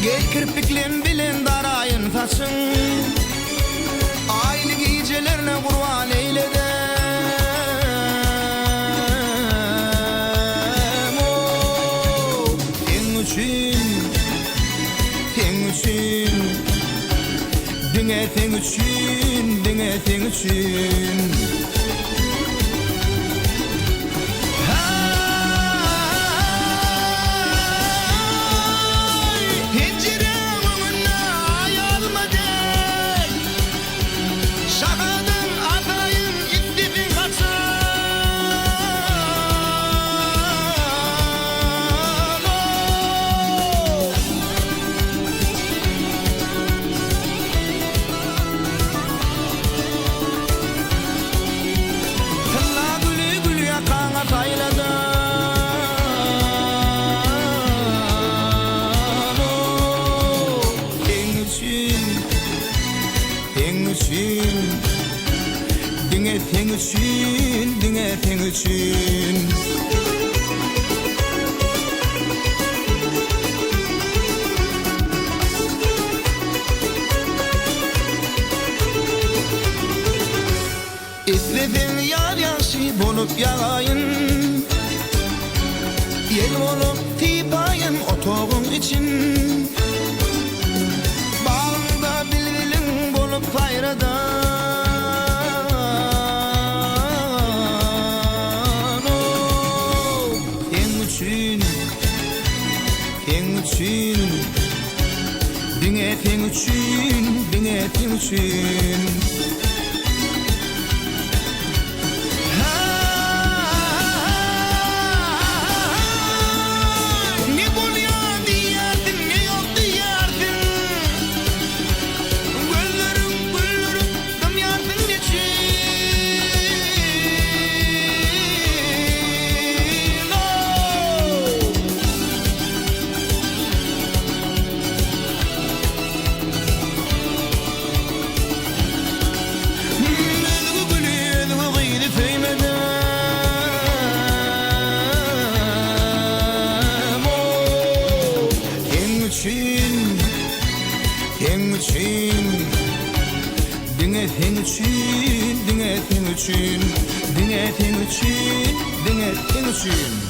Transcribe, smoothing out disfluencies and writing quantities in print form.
Gel kirpiklerim bilen darayın taşın, aynı gecelerine kurban eyledem. Oh, senin için, dünya senin için, dünya senin için. Dinge için İstedin yar yaşı bulup yağayın, yel olup tipayın otoğun için. Bağında bilbilin bulup fayradan, dünya senin için, dünya senin için. Ne buluyor diyerdin, ne yok diyerdin. Güllerim, dümyardın için. Senin için, dünya senin için, dünya senin için, dünya senin için, dünya senin için.